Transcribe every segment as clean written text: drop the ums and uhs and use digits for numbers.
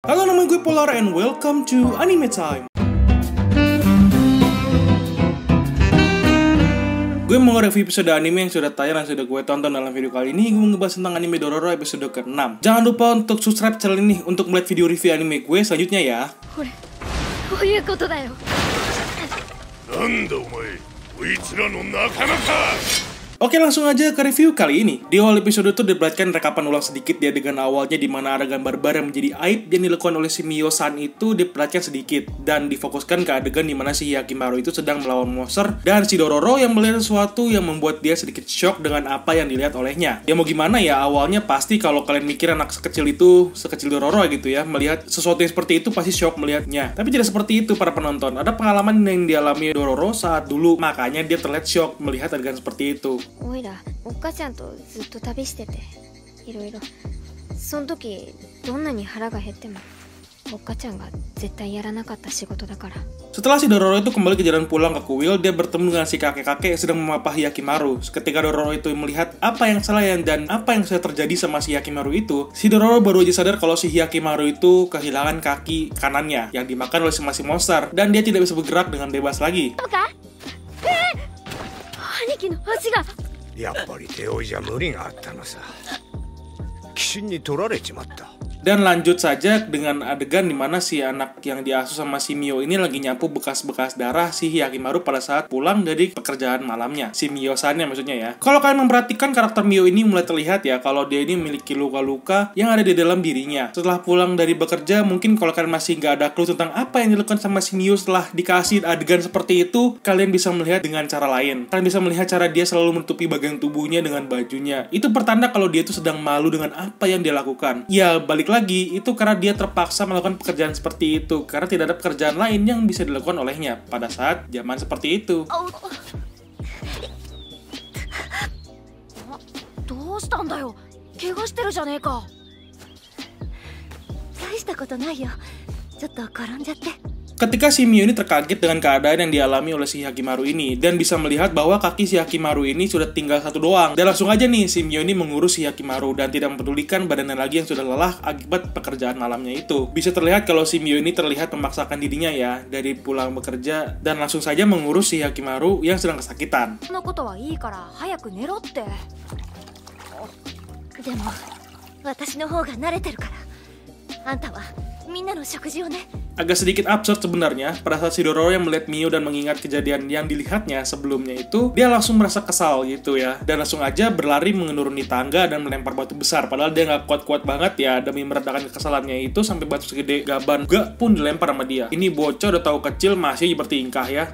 Halo, nama gue Polar and welcome to Anime Time. Gue mau review episode anime yang sudah tayang dan sudah gue tonton dalam video kali ini. Gue mau ngebahas tentang anime Dororo episode ke-6. Jangan lupa untuk subscribe channel ini untuk melihat video review anime gue selanjutnya ya. Oke, langsung aja ke review kali ini. Di awal episode itu diperlihatkan rekapan ulang sedikit di adegan awalnya di mana adegan barbar yang menjadi aib yang dilakukan oleh si Mio-san itu diperlihatkan sedikit dan difokuskan ke adegan di mana si Hyakimaru itu sedang melawan monster dan si Dororo yang melihat sesuatu yang membuat dia sedikit shock dengan apa yang dilihat olehnya. Ya mau gimana ya, awalnya pasti kalau kalian mikir anak sekecil itu, sekecil Dororo gitu ya, melihat sesuatu yang seperti itu pasti shock melihatnya. Tapi tidak seperti itu para penonton. Ada pengalaman yang dialami Dororo saat dulu, makanya dia terlihat shock melihat adegan seperti itu. おいらおっかちゃんとずっと旅してていろいろその時どんなに腹が減ってもおっかちゃんが絶対やらなかった仕事だから Setelah si Dororo itu kembali ke jalan pulang ke kuil, dia bertemu dengan si kakek-kakek yang sedang memapahi Hyakimaru. Ketika Dororo itu melihat apa yang salah dan apa yang sudah terjadi sama si Hyakimaru itu, si Dororo baru aja sadar kalau si Hyakimaru itu kehilangan kaki kanannya yang dimakan oleh si monster dan dia tidak bisa bergerak dengan bebas lagi. 兄貴の足が やっぱり手負いじゃ無理があったのさ。鬼神に取られちまった。Dan lanjut saja dengan adegan dimana si anak yang diasuh sama si Mio ini lagi nyapu bekas-bekas darah si Hyakimaru pada saat pulang dari pekerjaan malamnya. Si Mio-sannya maksudnya ya. Kalau kalian memperhatikan karakter Mio ini mulai terlihat ya kalau dia ini memiliki luka-luka yang ada di dalam dirinya. Setelah pulang dari bekerja, mungkin kalau kalian masih nggak ada clue tentang apa yang dilakukan sama si Mio setelah dikasih adegan seperti itu, kalian bisa melihat dengan cara lain. Kalian bisa melihat cara dia selalu menutupi bagian tubuhnya dengan bajunya. Itu pertanda kalau dia itu sedang malu dengan apa yang dia lakukan. Ya, balik lagi, itu karena dia terpaksa melakukan pekerjaan seperti itu karena tidak ada pekerjaan lain yang bisa dilakukan olehnya pada saat zaman seperti itu. どうしたんだよ? 怪我してるじゃねえか. 大したことないよ。ちょっと転んじゃって。 Ketika si Mio ini terkaget dengan keadaan yang dialami oleh si Hyakimaru ini dan bisa melihat bahwa kaki si Hyakimaru ini sudah tinggal satu doang. Dan langsung aja nih si Mio ini mengurus si Hyakimaru dan tidak mempedulikan badannya lagi yang sudah lelah akibat pekerjaan malamnya itu. Bisa terlihat kalau si Mio ini terlihat memaksakan dirinya ya dari pulang bekerja dan langsung saja mengurus si Hyakimaru yang sedang kesakitan. でも私の方が慣れてるからあんたはみんなの食事をね Agak sedikit absurd sebenarnya pada saat si Dororo yang melihat Mio dan mengingat kejadian yang dilihatnya sebelumnya itu, dia langsung merasa kesal gitu ya dan langsung aja berlari menuruni tangga dan melempar batu besar padahal dia nggak kuat-kuat banget ya demi meredakan kekesalannya itu sampai batu segede gaban gak pun dilempar sama dia. Ini bocah udah tahu kecil masih bertingkah ya.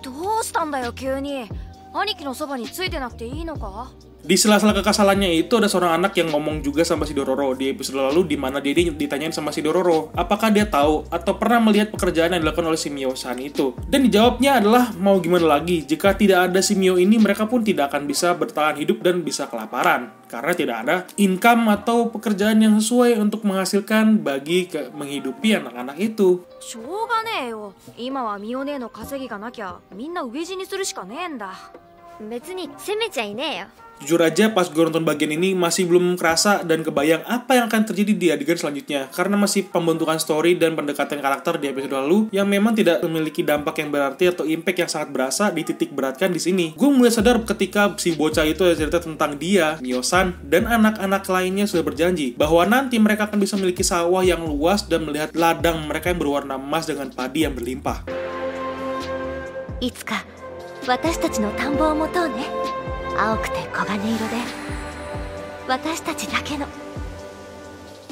どうしたんだよ急に兄貴のそばについてなくていいのか Di sela-sela kekesalannya itu ada seorang anak yang ngomong juga sama si Dororo di episode lalu di mana dia ditanyain sama si Dororo apakah dia tahu atau pernah melihat pekerjaan yang dilakukan oleh si Mio-san itu. Dan dijawabnya adalah mau gimana lagi, jika tidak ada si Mio ini mereka pun tidak akan bisa bertahan hidup dan bisa kelaparan karena tidak ada income atau pekerjaan yang sesuai untuk menghasilkan bagi menghidupi anak-anak itu. しょうがねえよ。今はミオ姉の稼ぎがなきゃみんな飢え死にするしかねえんだ。別に責めちゃいねえよ。 Jujur aja pas gue nonton bagian ini masih belum kerasa dan kebayang apa yang akan terjadi di adegan selanjutnya karena masih pembentukan story dan pendekatan karakter di episode lalu yang memang tidak memiliki dampak yang berarti atau impact yang sangat berasa dititik beratkan di sini. Gue mulai sadar ketika si bocah itu cerita tentang dia, Mio-san, dan anak-anak lainnya sudah berjanji bahwa nanti mereka akan bisa memiliki sawah yang luas dan melihat ladang mereka yang berwarna emas dengan padi yang berlimpah. Itsuka, 私たちの田んぼを持とうね。 青くて黄金色で私たちだけの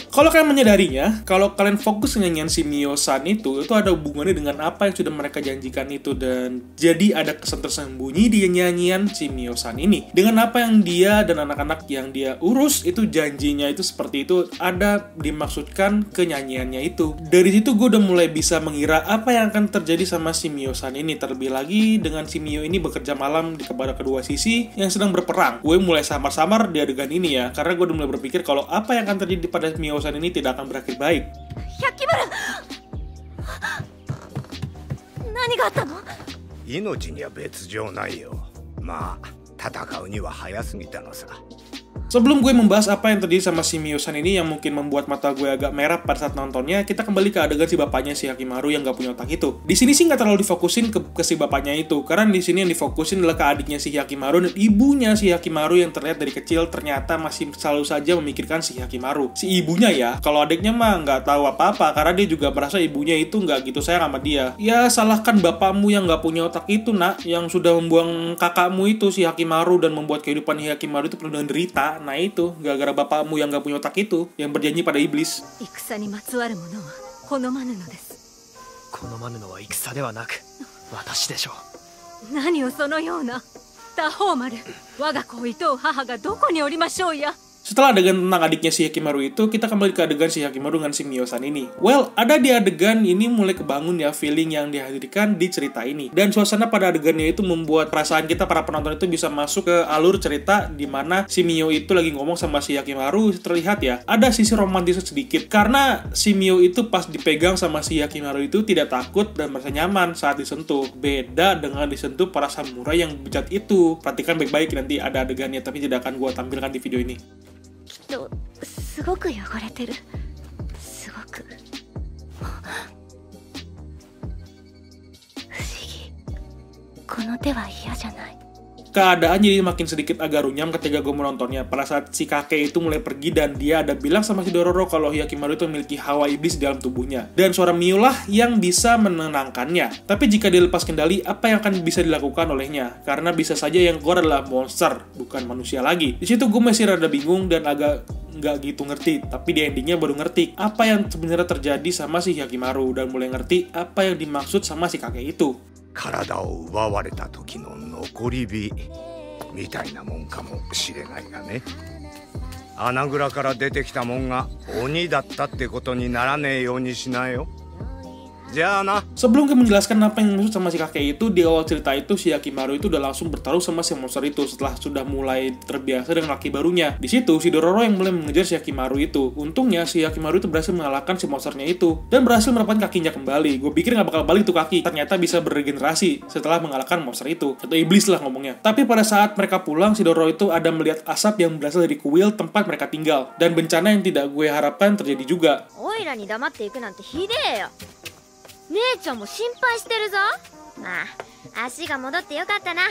Kalau kalian menyadarinya, kalau kalian fokus ke nyanyian si Mio-san itu ada hubungannya dengan apa yang sudah mereka janjikan itu dan jadi ada kesan tersembunyi di nyanyian si Mio-san ini. Dengan apa yang dia dan anak-anak yang dia urus itu janjinya itu seperti itu ada dimaksudkan ke nyanyiannya itu. Dari situ gue udah mulai bisa mengira apa yang akan terjadi sama si Mio-san ini. Terlebih lagi dengan si Mio ini bekerja malam kepada kedua sisi yang sedang berperang. Gue mulai samar-samar di adegan ini ya, karena gue udah mulai berpikir kalau apa yang akan terjadi pada Mio-san ini tidak akan berakhir baik. Hyakimaru! 何があったの? 命には別状ないよ。まあ戦うには早すぎたのさ。 Sebelum gue membahas apa yang terjadi sama si Mio-san ini yang mungkin membuat mata gue agak merah pada saat nontonnya, kita kembali ke adegan si bapaknya si Hakimaru yang gak punya otak itu. Di sini sih nggak terlalu difokusin ke si bapaknya itu, karena di sini yang difokusin adalah ke adiknya si Hakimaru dan ibunya si Hakimaru yang terlihat dari kecil ternyata masih selalu saja memikirkan si Hakimaru. Si ibunya ya, kalau adiknya mah nggak tahu apa-apa karena dia juga merasa ibunya itu nggak gitu sayang sama dia. Ya salahkan bapakmu yang nggak punya otak itu nak, yang sudah membuang kakakmu itu si Hakimaru dan membuat kehidupan si Hakimaru itu penuh dengan derita. Nah itu, gara-gara bapakmu yang gak punya otak itu, yang berjanji pada iblis. Setelah adegan tentang adiknya si Hakimaru itu, kita kembali ke adegan si Hakimaru dengan si Mio-san ini. Well, ada di adegan ini mulai kebangun ya feeling yang dihadirkan di cerita ini. Dan suasana pada adegannya itu membuat perasaan kita para penonton itu bisa masuk ke alur cerita di mana si Mio itu lagi ngomong sama si Hakimaru. Terlihat ya, ada sisi romantis sedikit. Karena si Mio itu pas dipegang sama si Hakimaru itu tidak takut dan merasa nyaman saat disentuh. Beda dengan disentuh para samurai yang bejat itu. Perhatikan baik-baik, nanti ada adegannya, tapi tidak akan gue tampilkan di video ini. すごく汚れてる。すごく不思議。この手は嫌じゃない。 Keadaan jadi makin sedikit agak runyam ketika gue menontonnya. Pada saat si kakek itu mulai pergi dan dia ada bilang sama si Dororo kalau Hakimaru itu memiliki hawa iblis di dalam tubuhnya. Dan suara Mio lah yang bisa menenangkannya. Tapi jika dia lepas kendali, apa yang akan bisa dilakukan olehnya? Karena bisa saja yang keluar adalah monster, bukan manusia lagi. Di situ gue masih rada bingung dan agak nggak gitu ngerti. Tapi di endingnya baru ngerti apa yang sebenarnya terjadi sama si Hakimaru dan mulai ngerti apa yang dimaksud sama si kakek itu. 体を奪われた時の残り火みたいなもんかもしれないがね。穴蔵から出てきたもんが鬼だったってことにならねえようにしなよ。 Sebelum gue menjelaskan apa yang dimaksud sama si kakek itu, di awal cerita itu si Hakimaru itu udah langsung bertaruh sama si monster itu setelah sudah mulai terbiasa dengan laki barunya. Di situ si Dororo yang mulai mengejar si Hakimaru itu. Untungnya si Hakimaru itu berhasil mengalahkan si monsternya itu dan berhasil mendapatkan kakinya kembali. Gue pikir nggak bakal balik tuh kaki, ternyata bisa beregenerasi setelah mengalahkan monster itu, atau iblis lah ngomongnya. Tapi pada saat mereka pulang, si Dororo itu ada melihat asap yang berasal dari kuil tempat mereka tinggal dan bencana yang tidak gue harapkan terjadi juga. 姉ちゃんも心配してるぞ。まあ、足が戻ってよかったな。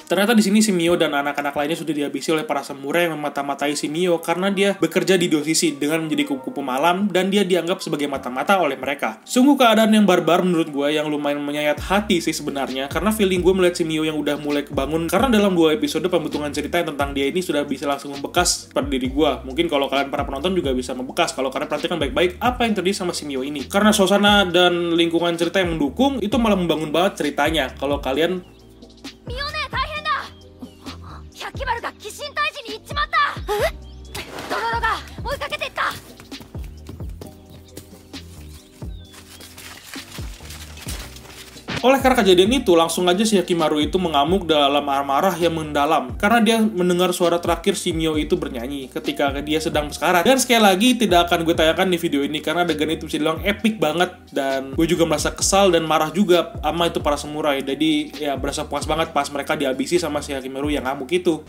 Ternyata di sini si Mio dan anak-anak lainnya sudah dihabisi oleh para samurai yang memata-matai si Mio karena dia bekerja di Doshishi dengan menjadi kupu-kupu malam dan dia dianggap sebagai mata-mata oleh mereka. Sungguh keadaan yang barbar menurut gue yang lumayan menyayat hati sih sebenarnya, karena feeling gue melihat si Mio yang udah mulai kebangun karena dalam 2 episode pembentukan cerita yang tentang dia ini sudah bisa langsung membekas pada diri gue. Mungkin kalau kalian para penonton juga bisa membekas kalau kalian perhatikan baik-baik apa yang terjadi sama si Mio ini. Karena suasana dan lingkungan cerita yang mendukung itu malah membangun banget ceritanya. Kalau kalian ハキマルが鬼神退治に行っちまった。ドロロが追いかけていった。 Oleh karena kejadian itu, langsung aja si Hakimaru itu mengamuk dalam amarah yang mendalam karena dia mendengar suara terakhir si Mio itu bernyanyi ketika dia sedang sekarat. Dan sekali lagi tidak akan gue tayangkan di video ini karena adegan itu bisa dibilang epic banget dan gue juga merasa kesal dan marah juga sama itu para samurai. Jadi ya berasa puas banget pas mereka dihabisi sama si Hakimaru yang ngamuk itu.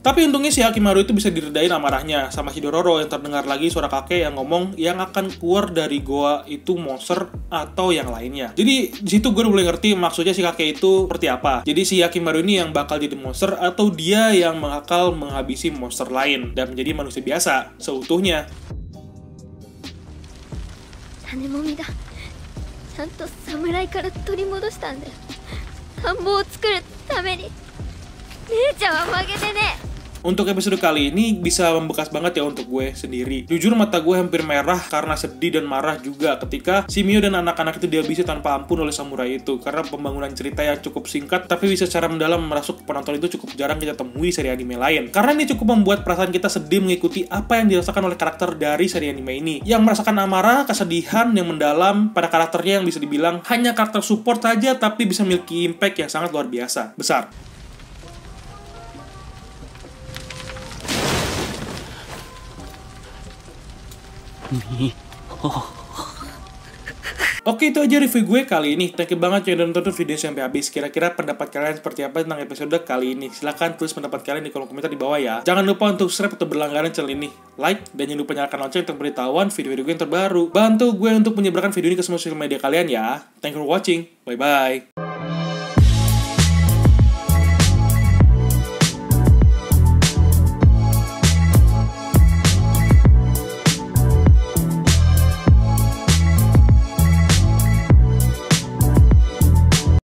Tapi untungnya si Hakimaru itu bisa diredain amarahnya sama si Dororo yang terdengar lagi suara kakek yang ngomong yang akan keluar dari goa itu monster atau yang lainnya. Jadi di situ gue mulai ngerti maksudnya si kakek itu seperti apa. Jadi si Hakimaru ini yang bakal jadi monster atau dia yang bakal menghabisi monster lain dan menjadi manusia biasa seutuhnya. 種もみだ。ちゃんと侍から取り戻したんだよ。田んぼを作るために。姉ちゃんは負けてね。 Untuk episode kali ini bisa membekas banget ya untuk gue sendiri. Jujur mata gue hampir merah karena sedih dan marah juga ketika si Mio dan anak-anak itu dihabisi tanpa ampun oleh samurai itu. Karena pembangunan cerita yang cukup singkat tapi bisa secara mendalam merasuk penonton itu cukup jarang kita temui seri anime lain. Karena ini cukup membuat perasaan kita sedih mengikuti apa yang dirasakan oleh karakter dari seri anime ini. Yang merasakan amarah, kesedihan yang mendalam pada karakternya yang bisa dibilang hanya karakter support saja tapi bisa memiliki impact yang sangat luar biasa, besar. Oke, itu aja review gue kali ini. Thank you banget yang udah nonton video sampai habis. Kira-kira pendapat kalian seperti apa tentang episode kali ini? Silahkan tulis pendapat kalian di kolom komentar di bawah ya. Jangan lupa untuk subscribe atau berlangganan channel ini. Like, dan jangan lupa nyalakan lonceng untuk pemberitahuan video-video gue yang terbaru. Bantu gue untuk menyebarkan video ini ke semua sosial media kalian ya. Thank you for watching. Bye-bye.